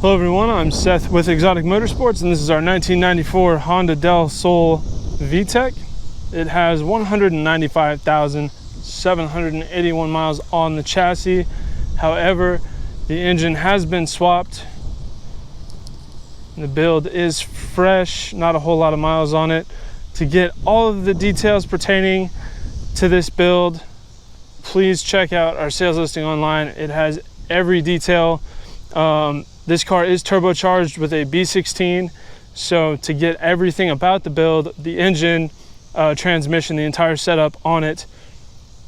Hello everyone, I'm Seth with Exotic Motorsports, and this is our 1994 Honda Del Sol VTEC. It has 195,781 miles on the chassis. However, the engine has been swapped. The build is fresh, not a whole lot of miles on it. To get all of the details pertaining to this build, please check out our sales listing online. It has every detail. This car is turbocharged with a B16, so to get everything about the build, the engine, transmission, the entire setup on it,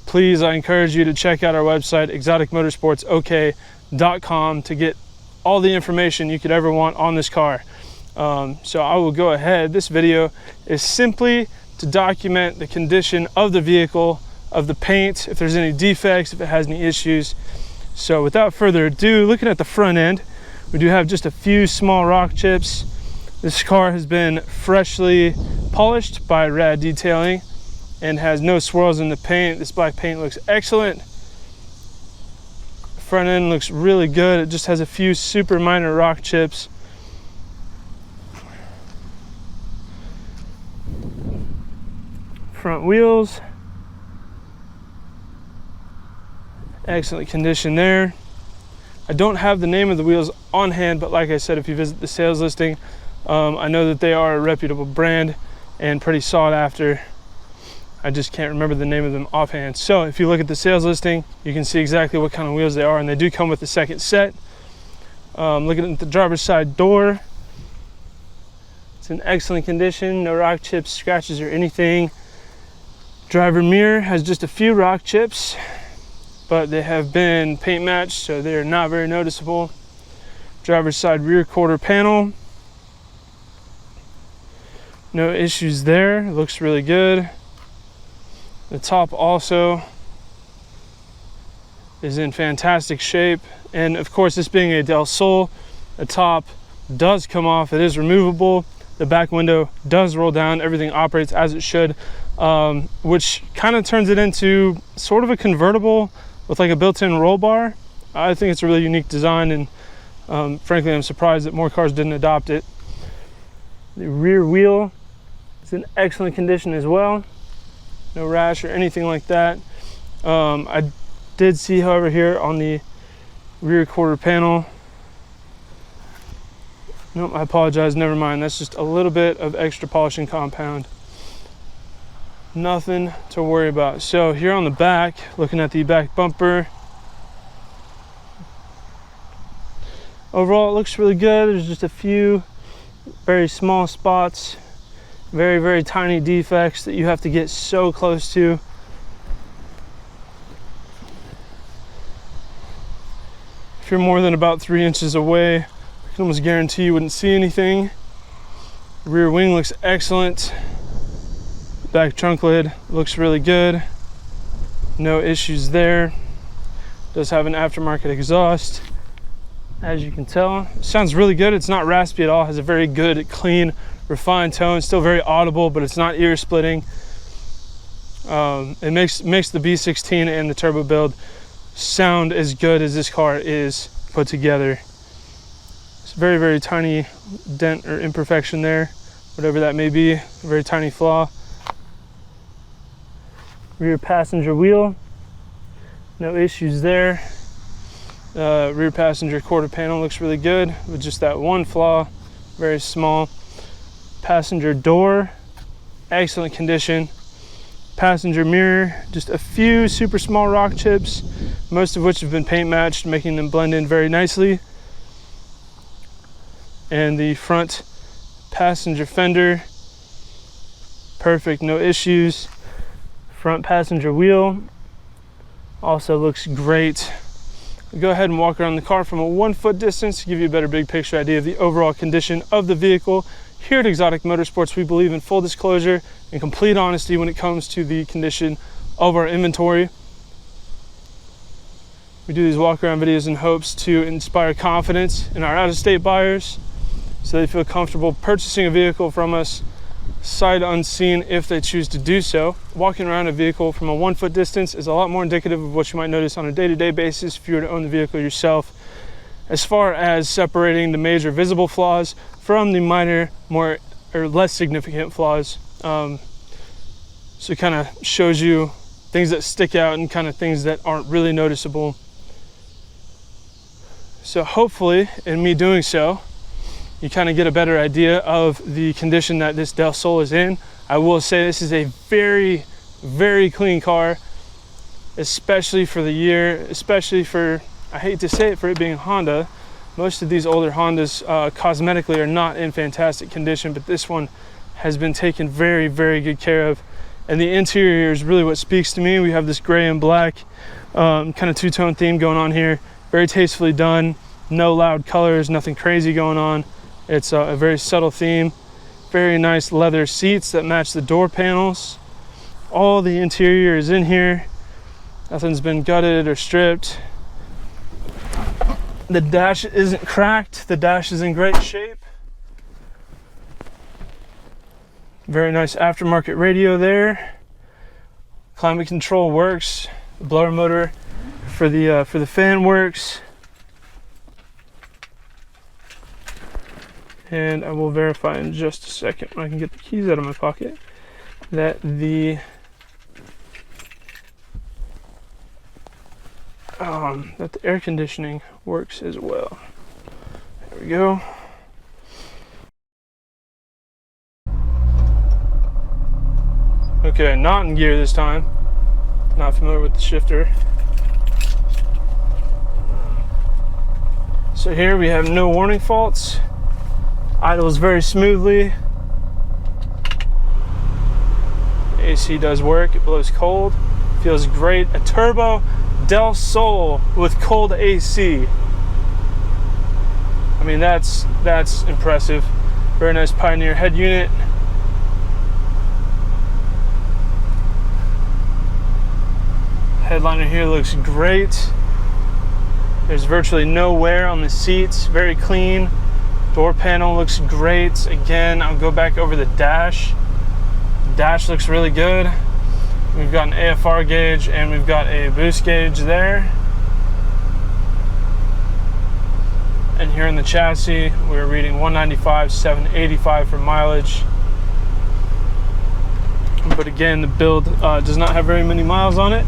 please, I encourage you to check out our website, exoticmotorsportsok.com, to get all the information you could ever want on this car. So I will go ahead. This video is simply to document the condition of the vehicle, of the paint, if there's any defects, if it has any issues. So without further ado, looking at the front end, we do have just a few small rock chips. This car has been freshly polished by Rad Detailing and has no swirls in the paint. This black paint looks excellent. Front end looks really good. It just has a few super minor rock chips. Front wheels, excellent condition there. I don't have the name of the wheels on hand, but like I said, if you visit the sales listing, I know that they are a reputable brand and pretty sought after. I just can't remember the name of them offhand. So if you look at the sales listing, you can see exactly what kind of wheels they are, and they do come with the second set. Looking at the driver's side door, it's in excellent condition, no rock chips, scratches, or anything. Driver mirror has just a few rock chips, but they have been paint matched, so they are not very noticeable. Driver's side rear quarter panel, no issues there, looks really good. The top also is in fantastic shape, and of course, this being a Del Sol, the top does come off, it is removable. The back window does roll down, everything operates as it should, which kind of turns it into sort of a convertible with like a built-in roll bar. I think it's a really unique design, and frankly, I'm surprised that more cars didn't adopt it. The rear wheel is in excellent condition as well. No rash or anything like that. I did see, however, here on the rear quarter panel, nope, I apologize, never mind. That's just a little bit of extra polishing compound. Nothing to worry about. So here on the back, looking at the back bumper, overall it looks really good. There's just a few very small spots, very, very tiny defects that you have to get so close to. If you're more than about 3 inches away, I can almost guarantee you wouldn't see anything. The rear wing looks excellent. Back trunk lid looks really good. No issues there. Does have an aftermarket exhaust, as you can tell. It sounds really good. It's not raspy at all. Has a very good, clean, refined tone. Still very audible, but it's not ear splitting. It makes the B16 and the turbo build sound as good as this car is put together. It's a very, very tiny dent or imperfection there, whatever that may be. A very tiny flaw. Rear passenger wheel, no issues there. Rear passenger quarter panel looks really good with just that one flaw, very small. Passenger door, excellent condition. Passenger mirror, just a few super small rock chips, most of which have been paint matched, making them blend in very nicely. And the front passenger fender, perfect, no issues. Front passenger wheel also looks great. I'll go ahead and walk around the car from a 1 foot distance to give you a better big picture idea of the overall condition of the vehicle. Here at Exotic Motorsports, we believe in full disclosure and complete honesty when it comes to the condition of our inventory. We do these walk around videos in hopes to inspire confidence in our out-of-state buyers so they feel comfortable purchasing a vehicle from us sight unseen if they choose to do so. Walking around a vehicle from a 1 foot distance is a lot more indicative of what you might notice on a day-to-day basis if you were to own the vehicle yourself. as far as separating the major visible flaws from the minor, more or less significant flaws. So it kind of shows you things that stick out and kind of things that aren't really noticeable. So hopefully in me doing so, you kind of get a better idea of the condition that this Del Sol is in. I will say this is a very, very clean car, especially for the year, especially for, I hate to say it, for it being Honda. Most of these older Hondas cosmetically are not in fantastic condition, but this one has been taken very, very good care of. And the interior is really what speaks to me. We have this gray and black kind of two-tone theme going on here. Very tastefully done, no loud colors, nothing crazy going on. It's a very subtle theme. Very nice leather seats that match the door panels. All the interior is in here. Nothing's been gutted or stripped. The dash isn't cracked. The dash is in great shape. Very nice aftermarket radio there. Climate control works. The blower motor for the fan works. And I will verify in just a second when I can get the keys out of my pocket that the air conditioning works as well. There we go. Okay, not in gear this time. Not familiar with the shifter. So here we have no warning faults. Idles very smoothly. AC does work, it blows cold. Feels great. A turbo Del Sol with cold AC. I mean, that's impressive. Very nice Pioneer head unit. Headliner here looks great. There's virtually no wear on the seats, very clean. Door panel looks great. Again, I'll go back over the dash. The dash looks really good. We've got an AFR gauge and we've got a boost gauge there. And here in the chassis, we're reading 195, 785 for mileage. But again, the build does not have very many miles on it.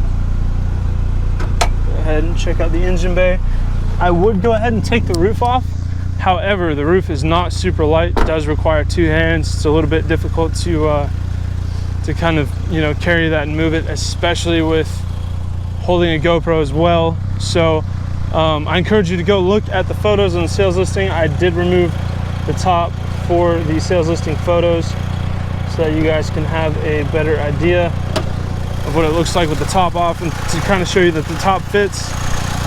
Go ahead and check out the engine bay. I would go ahead and take the roof off. However, the roof is not super light. It does require two hands. It's a little bit difficult to kind of, you know, carry that and move it, especially with holding a GoPro as well. So I encourage you to go look at the photos on the sales listing. I did remove the top for the sales listing photos so that you guys can have a better idea of what it looks like with the top off, and to kind of show you that the top fits,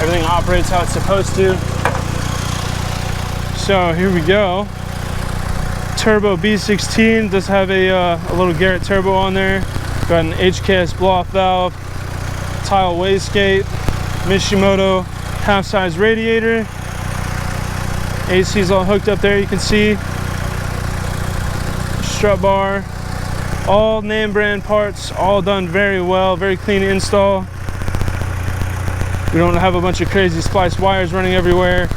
everything operates how it's supposed to. So here we go. Turbo B16 does have a little Garrett turbo on there. Got an HKS blow-off valve, tile wastegate, Mishimoto half-size radiator. AC is all hooked up there, you can see. Strut bar, all name brand parts, all done very well, very clean install. We don't have a bunch of crazy spliced wires running everywhere.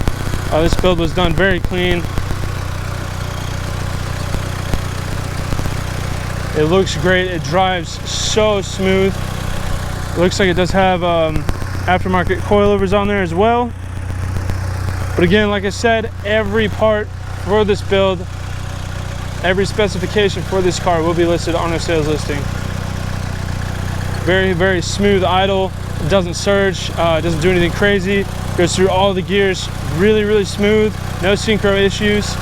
This build was done very clean. It looks great. It drives so smooth. It looks like it does have aftermarket coilovers on there as well. But again, like I said, every part for this build, every specification for this car will be listed on our sales listing. Very, very smooth idle. It doesn't surge. It doesn't do anything crazy. Goes through all the gears really, really smooth. No synchro issues.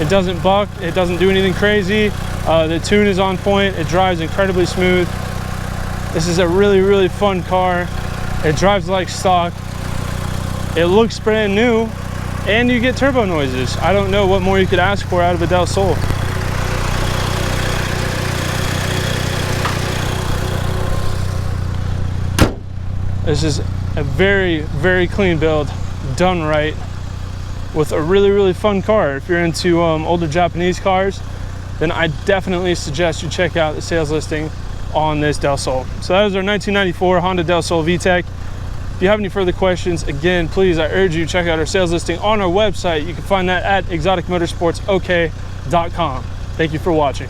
It doesn't buck. It doesn't do anything crazy. The tune is on point. It drives incredibly smooth. This is a really, really fun car. It drives like stock. It looks brand new, and you get turbo noises. I don't know what more you could ask for out of a Del Sol. This is a very, very clean build, done right, with a really, really fun car. If you're into older Japanese cars, then I definitely suggest you check out the sales listing on this Del Sol. So that is our 1994 Honda Del Sol VTEC. If you have any further questions, again, please, I urge you, check out our sales listing on our website. You can find that at exoticmotorsportsok.com. Thank you for watching.